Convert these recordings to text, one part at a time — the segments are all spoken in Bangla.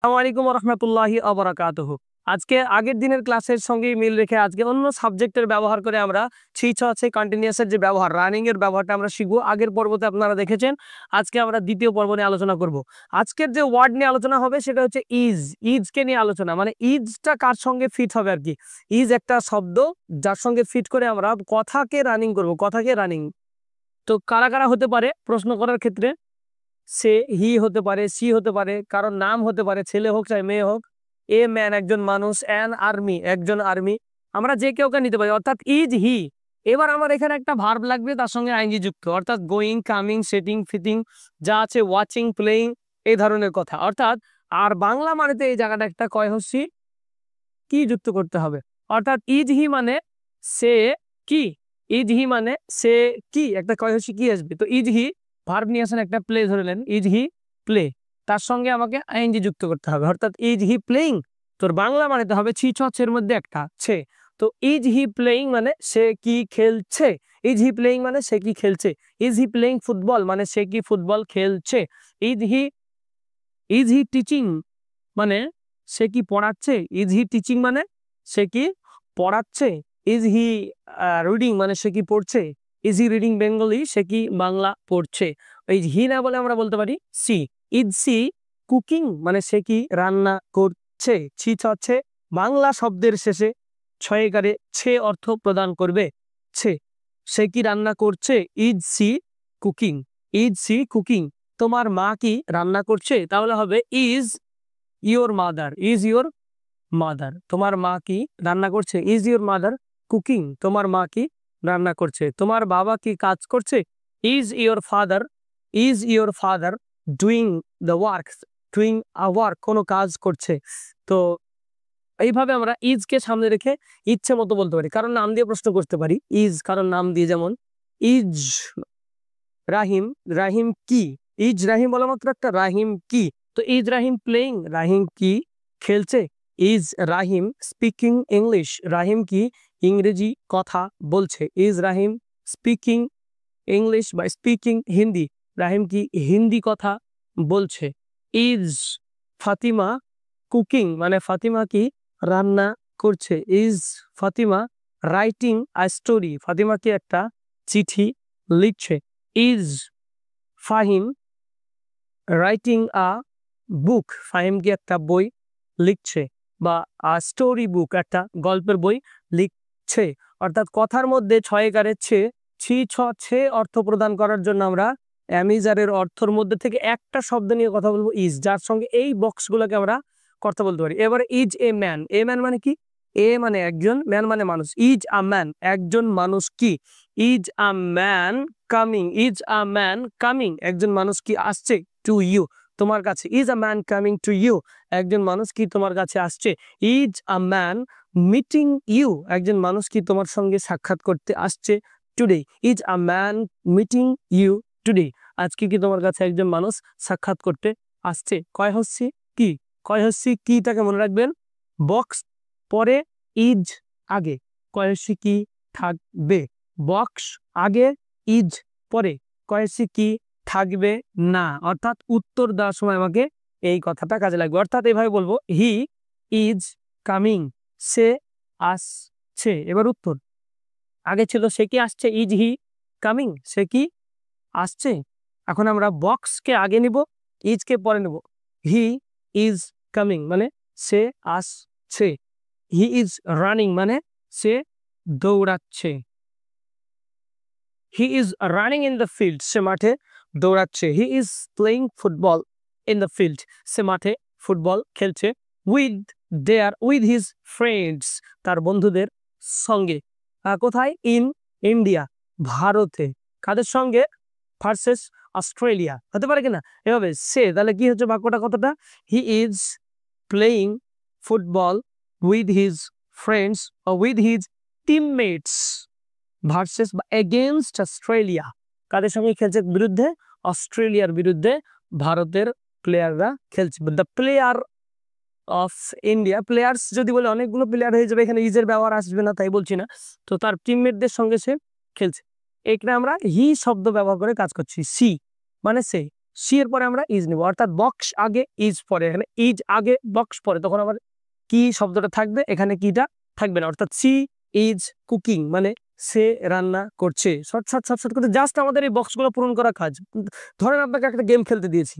আসসালামু আলাইকুম ওয়া রাহমাতুল্লাহি ওয়া বারাকাতুহু। আজকে আগের দিনের ক্লাসের সঙ্গে মিল রেখে আজকে অন্য সাবজেক্টের ব্যবহার করে আমরা আছে কন্টিনিউয়াসের যে ব্যবহার রানিং এর ব্যবহারটা আমরা শিখবো। আগের পর্বতে আপনারা দেখেছেন। আজকে আমরা দ্বিতীয় পর্ব নিয়ে আলোচনা করব। আজকের যে ওয়ার্ড নিয়ে আলোচনা হবে সেটা হচ্ছে ইজ। ইজকে নিয়ে আলোচনা, মানে ইজটা কার সঙ্গে ফিট হবে আর কি। ইজ একটা শব্দ যার সঙ্গে ফিট করে আমরা কথাকে রানিং করব, কথাকে রানিং। তো কারা কারা হতে পারে প্রশ্ন করার ক্ষেত্রে? সে, হি হতে পারে, সি হতে পারে, কারণ নাম হতে পারে, ছেলে হোক চাই মেয়ে হোক। এ ম্যান একজন মানুষ, অ্যান আর্মি একজন আর্মি। আমরা যে কেউ নিতে পারি, অর্থাৎ ইজ হি। এবার আমার এখানে একটা ভার্ব লাগবে, তার সঙ্গে আইনজি যুক্ত, অর্থাৎ গোয়িং, কামিং, সেটিং, ফিটিং যা আছে, ওয়াচিং, প্লেইং, এই ধরনের কথা। অর্থাৎ আর বাংলা মানেতে এই জায়গাটা একটা কয়হস্যি কি যুক্ত করতে হবে। অর্থাৎ ইজ হি মানে সে কি, ইজ হি মানে সে কি, একটা কয়হস্যি কি আসবে। তো ইজ হি ভার্ব নিয়ে আসেন, একটা প্লে ধরলেন, ইজ হি প্লে, তার সঙ্গে আমাকে আইএনজি যুক্ত করতে হবে, অর্থাৎ ইজ হি প্লেইং। তোর বাংলা মানেতে হবে ছি ছ ছের মধ্যে একটা ছে। তো ইজ হি প্লেইং মানে সে কি খেলছে, ইজ হি প্লেইং মানে সে কি খেলছে। ইজ হি প্লেইং ফুটবল মানে সে কি ফুটবল খেলছে। ইজ হি টিচিং মানে সে কি পড়াচ্ছে, ইজ হি টিচিং মানে সে কি পড়াচ্ছে। ইজ হি রিডিং মানে সে কি পড়ছে। ইজ হি রিডিং বেঙ্গলি, সে কি বাংলা পড়ছে। এই হি না বলে আমরা বলতে পারি সি। ইজ সি কুকিং মানে সে কি রান্না করছে। ছি হচ্ছে বাংলা শব্দের শেষে ছয়কারে ছে অর্থ প্রদান করবে, ছে। সে কি রান্না করছে, is she cooking, is she cooking. তোমার মা কি রান্না করছে, তাহলে হবে is your mother, is your mother. তোমার মা কি রান্না করছে, ইজ ইয়োর মাদার কুকিং, তোমার মা কি রান্না করছে। তোমার বাবা কি কাজ করছে, is your father doing the work, doing a work, কোনো কাজ করছে। তো এইভাবে আমরা ইজকে সামনে রেখে ইচ্ছে মতো বলতে পারি, কারণ নাম দিয়ে প্রশ্ন করতে পারি। ইজ কারণ নাম দিয়ে, যেমন ইজ রাহিম, রাহিম কি, ইজ রাহিম বলা মাত্র একটা রাহিম কি। তো ইজ রাহিম প্লেইং, রাহিম কি খেলছে। ইজ রাহিম স্পিকিং ইংলিশ, রাহিম কি ইংরেজি কথা বলছে। ইজ রাহিম স্পিকিং ইংলিশ বা স্পিকিং হিন্দি, রাহিম কি হিন্দি কথা বলছে। ইজ ফাতিমা কুকিং মানে ফাতিমা কি রান্না করছে। Is Fatima writing a story, Fatima কি একটা চিঠি লিখছে। ইজ ফাহিম রাইটিং আ বুক, ফাহিম কি একটা বই লিখছে, বা আ স্টোরি বুক একটা গল্পের বই লিখছে। অর্থাৎ কথার মধ্যে ছয়কারের ছে, ছি ছ ছে অর্থ প্রদান করার জন্য আমরা অ্যামিজারের অর্থর মধ্যে থেকে একটা শব্দ নিয়ে কথা বলবো, ইজ, যার সঙ্গে এই বক্সগুলোকে আমরা কথা বলতে পারি। এবারে is a man, a man মানে কি, এ মানে একজন, ম্যান মানে মানুষ। ইজ আ ম্যান একজন মানুষ কি, is a man coming, is a man coming একজন মানুষ কি আসছে, টু ইউ তোমার কাছে। Is a man coming to you একজন মানুষ কি তোমার কাছে আসছে। Is a man meeting you একজন মানুষ কি তোমার সঙ্গে সাক্ষাৎ করতে আসছে today. Is a man meeting you today, আজকে কি তোমার কাছে একজন মানুষ সাক্ষাৎ করতে আসছে। কয়হস্যি কি, কয়হস্যি কিটাকে মনে রাখবেন, বক্স পরে ইজ আগে, কয়হস্যি কি থাকবে, বক্স আগে ইজ পরে, কয়হস্যি কি থাকবে না। অর্থাৎ উত্তর দেওয়ার সময় আমাকে এই কথাটা কাজে লাগবে। অর্থাৎ এভাবে বলবো, হি ইজ কামিং, সে আসছে। এবার উত্তর, আগে ছিল সে কি আসছে, ইজ হি কামিং, সে কি আসছে। এখন আমরা বক্সকে আগে নিব, ইজকে পরে নেব। হি ইজ কামিং মানে সে আসছে। হি ইজ রানিং মানে সে দৌড়াচ্ছে। He is running in the field, সে মাঠে দৌড়াচ্ছে। He is playing football in the field, সে মাঠে ফুটবল খেলছে। উইথ হিজ ফ্রেন্ডস, তার বন্ধুদের সঙ্গে। কোথায়, ইন ইন্ডিয়া ভারতে, কাদের সঙ্গে, ভার্সেস অস্ট্রেলিয়া, হতে পারে কিনা এভাবে সে। তাহলে কি হচ্ছে বাক্যটা কতটা, হি is playing football with his friends or with his teammates versus বা এগেইনস্ট অস্ট্রেলিয়া, কাদের সঙ্গে খেলছে, বিরুদ্ধে, অস্ট্রেলিয়ার বিরুদ্ধে ভারতের প্লেয়াররা খেলছে। The player of India, players যদি বলে অনেকগুলো প্লেয়ার হয়ে যাবে, এখানে ইজের ব্যবহার আসবে না, তাই বলছি না। তো তার টিমমেটদের সঙ্গে সে খেলছে। এখানে আমরা হি শব্দ ব্যবহার করে কাজ করছি। সি মানে সে, সি এর পরে আমরা ইজ নিব, অর্থাৎ বক্স আগে ইজ পরে, এখানে ইজ আগে বক্স পরে, তখন আবার কি শব্দটা থাকবে, এখানে কিটা থাকবে না। অর্থাৎ সি ইজ কুকিং মানে সে রান্না করছে। শর্ট শর্ট শর্ট শর্ট করে জাস্ট আমাদের এই বক্সগুলো পূরণ করা কাজ। ধরেন আপনাকে একটা গেম খেলতে দিয়েছি,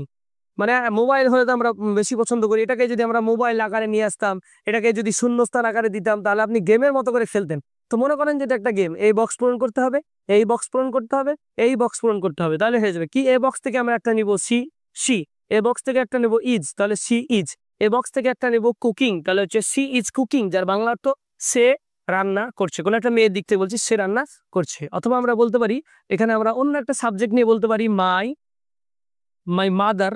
মানে মোবাইল হলে তো আমরা বেশি পছন্দ করি, এটাকে যদি আমরা মোবাইল আকারে নিয়ে আসতাম, এটাকে যদি শূন্যস্থান আকারে দিতাম, তাহলে আপনি গেমের মতো করে খেলতেন। তো মনে করেন যে এটা একটা গেম, এই বক্স পূরণ করতে হবে, এই বক্স পূরণ করতে হবে, এই বক্স পূরণ করতে হবে, তাহলে হয়ে যাবে কি, এ বক্স থেকে আমরা একটা নিব সি সি, এ বক্স থেকে একটা নেব ইজ, তাহলে সি ইজ, এ বক্স থেকে একটা নেব কুকিং, তাহলে হচ্ছে সি ইজ কুকিং, যার বাংলা অর্থ সে রান্না করছে। কোনো একটা মেয়ের দিক থেকে বলছি, সে রান্না করছে। অথবা আমরা বলতে পারি, এখানে আমরা অন্য একটা সাবজেক্ট নিয়ে বলতে পারি, my my mother,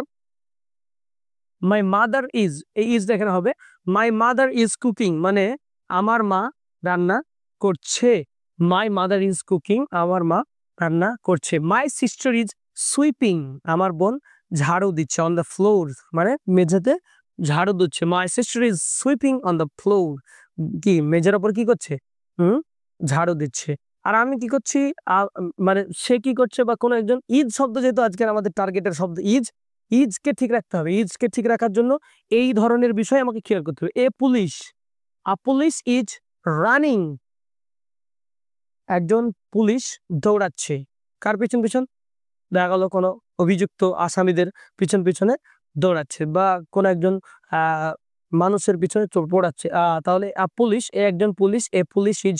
my mother is, এই ইজ এখানে হবে মাই মাদার ইজ কুকিং, মানে আমার মা রান্না করছে। মাই মাদার ইজ কুকিং, আমার মা রান্না করছে। মাই সিস্টার ইজ সুইপিং, আমার বোন ঝাড়ু দিচ্ছে, অন দ্য ফ্লোর মানে মেঝেতে ঝাড়ু দিচ্ছে। My sister is sweeping on the floor, কি মেঝের ওপর কি করছে, ঝাড়ু দিচ্ছে। আর আমি কি করছি, মানে সে কি করছে, বা কোনো একজন, ইজ শব্দ যেহেতু আজকের আমাদের টার্গেটের শব্দ ইজ, ইজকে ঠিক রাখতে হবে। ইজকে ঠিক রাখার জন্য এই ধরনের বিষয় আমাকে খেয়াল করতে হবে। A police, a police is running, একজন পুলিশ দৌড়াচ্ছে, কার পিছন পিছন, দেখা গেল কোনো অভিযুক্ত আসামিদের পিছন পিছনে দৌড়াচ্ছে, বা কোন একজন মানুষের পিছনে পড়াচ্ছে। তাহলে আ পুলিশ, এ একজন police, A police is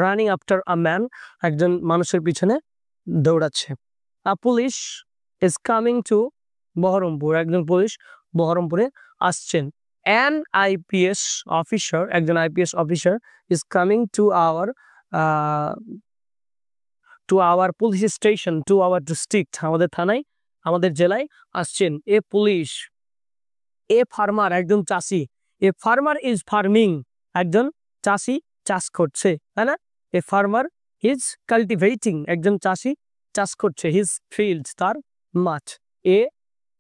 running after a man, একজন মানুষের পিছনে দৌড়াচ্ছে। আ police is coming two Baharampur, একজন পুলিশ বহরমপুরে আসছেন। অ্যান আইপিএস অফিসার, একজন IPS officer is coming to hour police station, to our district, আমাদের থানায়, আমাদের জেলায় আসছেন। এ পুলিশ, এ ফার্মার, একজন চাষি, এ ফার্মার ইজ ফার্মিং, একজন চাষি চাষ করছে, তাই না? এ ফার্মার ইজ কাল্টিভেটিং, একজন চাষি চাষ করছে, হিজ ফিল্ড, তার মাঠ। এ,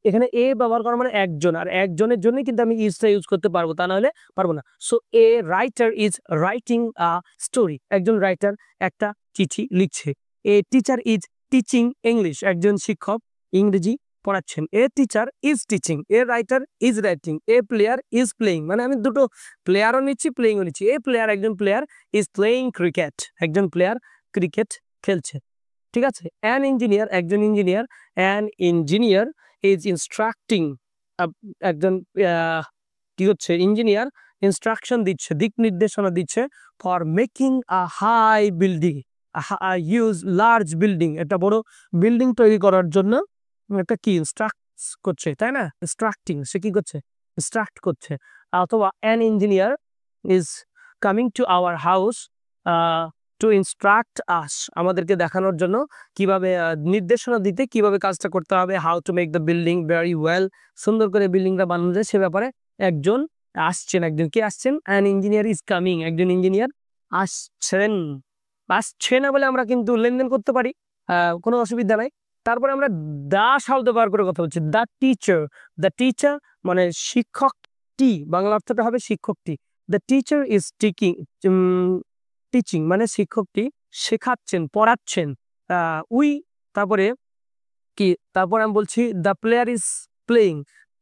এখানে এ ব্যবহার করা মানে একজন, আর একজনের জন্য কিন্তু আমি ইজটা ইউজ করতে পারবো, তা নাহলে পারবো না। So a writer is writing a story, একজন রাইটার একটা চিঠি লিখছে। A teacher is teaching English, একজন শিক্ষক ইংরেজি পড়াচ্ছেন। A teacher is teaching, a writer is writing, a player is playing, মানে আমি দুটো প্লেয়ারও নিচ্ছি, প্লেয়িংও নিচ্ছি। এ প্লেয়ার, একজন প্লেয়ার ইজ প্লেয়িং ক্রিকেট, একজন প্লেয়ার ক্রিকেট খেলছে। ঠিক আছে। অ্যান ইঞ্জিনিয়ার, একজন engineer, an engineer is instructing, একজন কি হচ্ছে, ইঞ্জিনিয়ার ইনস্ট্রাকশন দিচ্ছে, দিক নির্দেশনা দিচ্ছে, for making a high building, use large building, একটা বড় বিল্ডিং তৈরি করার জন্য একটা কি ইনস্ট্রাক্ট করছে, তাই না? ইনস্ট্রাক্টিং, সে কি করছে, ইনস্ট্রাক্ট করছে। অথবা an engineer is coming to our house to instruct us, আমাদেরকে দেখানোর জন্য, কিভাবে নির্দেশনা দিতে, কিভাবে কাজটা করতে হবে, how to make the building very well, সুন্দর করে বিল্ডিংটা বানানো যায়, সে ব্যাপারে একজন আসছেন। একজন কে আসছেন, অ্যান ইঞ্জিনিয়ার ইজ কামিং, একজন ইঞ্জিনিয়ার আসছেন। আসছে না বলে আমরা কিন্তু লেনদেন করতে পারি, কোনো অসুবিধা নাই। তারপরে আমরা দা শব্দ ব্যবহার করে কথা বলছি, দ্য টিচার, দ্য টিচার মানে শিক্ষকটি, বাংলা অর্থটা হবে শিক্ষকটি। The teacher is teaching, teaching মানে শিক্ষকটি শেখাচ্ছেন, পড়াচ্ছেন। উই, তারপরে কি, তারপর আমি বলছি দ্য প্লেয়ার ইজ প্লেয়িং,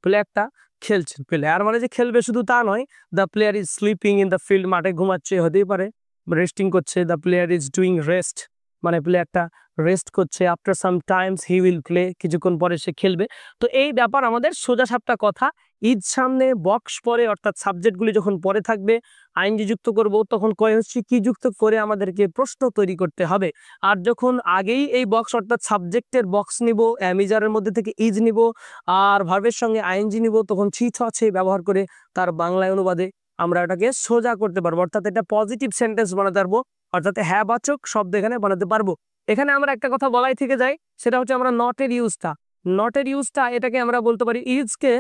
প্লেয়ারটা খেলছেন। প্লেয়ার মানে যে খেলবে শুধু তা নয়। The player is sleeping in the field, মাঠে ঘুমাচ্ছে, হতেই পারে রেস্টিং করছে। The player is doing rest, মানে প্লেয়ারটা রেস্ট করছে। After some Times he will play, কিছুক্ষণ পরে সে খেলবে। তো এই ব্যাপার আমাদের সোজা সাপটা কথা। ইজ সামনে, বক্স পরে, অর্থাৎ সাবজেক্টগুলি যখন পরে থাকবে, আইনজি যুক্ত করব, তখন কয় হচ্ছে কি যুক্ত করে আমাদেরকে প্রশ্ন তৈরি করতে হবে। আর যখন আগেই এই বক্স অর্থাৎ সাবজেক্টের বক্স নিব, অ্যামিজারের মধ্যে থেকে ইজ নিব, আর ভার্বের সঙ্গে আইএনজি নিব, তখন ছি ছ আছে ব্যবহার করে তার বাংলায় অনুবাদে আমরা এটাকে সোজা করতে পারবো, অর্থাৎ এটা পজিটিভ সেন্টেন্স বানাতে পারবো, অর্থাৎ হ্যাঁ বাচক শব্দ এখানে বানাতে পারবো। এখানে আমরা একটা কথা বলাই থেকে যাই, সেটা হচ্ছে আমরা নটের ইউজটা, নটের ইউজটা এটাকে আমরা বলতে পারি, ইজকে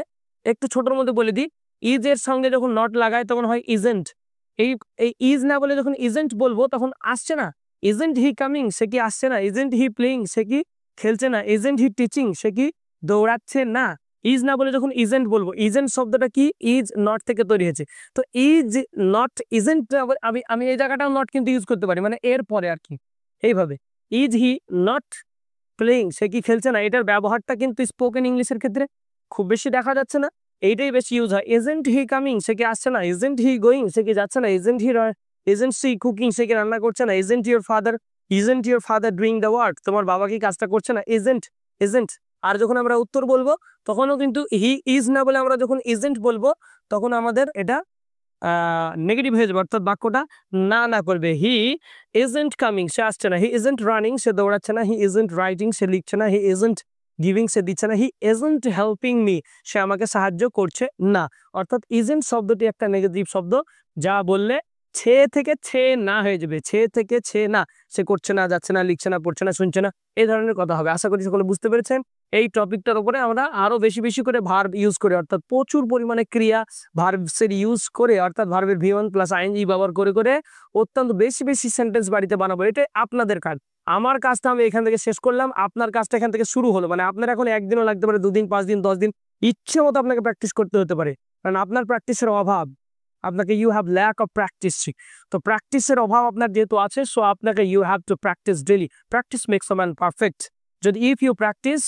একটু ছোটোর মধ্যে বলে দিই। ইজ এর সঙ্গে যখন নট লাগায় তখন হয় ইজেন্ট। এই ইজ না বলে যখন ইজেন্ট বলবো তখন আসছে না। ইজেন্ট হি কামিং, সে কি আসছে না। ইজেন্ট হি প্লেইং, সে কি খেলছে না। ইজেন্ট হি টিচিং, সে কি দৌড়াচ্ছে না। ইজ না বলে যখন ইজেন্ট বলবো, ইজেন্ট শব্দটা কি, ইজ নট থেকে তৈরি হয়েছে। তো ইজ নট, ইজেন্ট, আমি এই জায়গাটাও নট কিন্তু ইউজ করতে পারি, মানে এর পরে আর কি। এইভাবে ইজ হি নট প্লেইং, সে কি খেলছে না, এটার ব্যবহারটা কিন্তু স্পোকেন ইংলিশের ক্ষেত্রে খুব বেশি দেখা যাচ্ছে না, এইটাই বেশি ইউজ হয়। ইজেন্ট হি কামিং, সে কি আসছে না, ইজেন্ট হি গোয়িং, সে কি যাচ্ছে না, ইজেন্ট সি কুকিং, সে কি রান্না করছে না, isn't your father doing the work, তোমার বাবা কি কাজটা করছে না, ইজেন্ট। আর যখন আমরা উত্তর বলবো তখনও কিন্তু হি ইজ না বলে আমরা যখন ইজেন্ট বলবো তখন আমাদের এটা নেগেটিভ হয়ে যাবে, অর্থাৎ বাক্যটা না না করবে। হি ইজেন্ট কামিং, সে আসছে না, হি ইজেন্ট রানিং, সে দৌড়াচ্ছে না, হি ইজেন্ট রাইটিং, সে লিখছে না, হি ইজেন্ট গিভিং, সে দিচ্ছে না, হি ইজেন্ট হেল্পিং মি, সে আমাকে সাহায্য করছে না। অর্থাৎ ইজেন্ট শব্দটি একটা নেগেটিভ শব্দ, যা বললে ছে থেকে ছে না হয়ে যাবে, ছে থেকে ছে না, সে করছে না, যাচ্ছে না, লিখছে না, পড়ছে না, শুনছে না, এই ধরনের কথা হবে। আশা করি সকলে বুঝতে পেরেছেন। এই টপিকটার উপরে আমরা আরো বেশি বেশি করে ভার্ব ইউজ করে, অর্থাৎ প্রচুর পরিমাণে ক্রিয়া ভার্বসের ইউজ করে, অর্থাৎ ভার্বের ভি ওয়ান প্লাস আইএনজি ব্যবহার করে করে অত্যন্ত বেশি বেশি সেন্টেন্স বাড়িতে বানাবো। এটা আপনাদের কাজ। আমার কাজটা আমি এখান থেকে শেষ করলাম, আপনার কাজটা এখান থেকে শুরু হলো। মানে আপনার এখন একদিনও লাগতে পারে, 2 দিন, 5 দিন, 10 দিন, ইচ্ছে মতো আপনাকে প্র্যাকটিস করতে হতে পারে, কারণ আপনার প্র্যাকটিসের অভাব, আপনাকে you have lack of practice. তো প্র্যাকটিসের অভাব আপনার যেহেতু আছে, সো আপনাকে you have to practice daily. Practice makes a man perfect. যদি ইফ ইউ প্র্যাকটিস,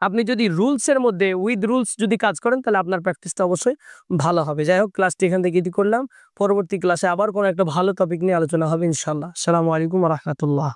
আপনি যদি রুলসের মধ্যে উইথ রুলস যদি কাজ করেন তাহলে আপনার প্র্যাকটিসটা অবশ্যই ভালো হবে। যাই হোক, ক্লাসটি এখান থেকে করলাম। পরবর্তী ক্লাসে আবার কোনো একটা ভালো টপিক নিয়ে আলোচনা হবে ইনশাল্লাহ। আসসালামু আলাইকুম ওয়া রাহমাতুল্লাহ।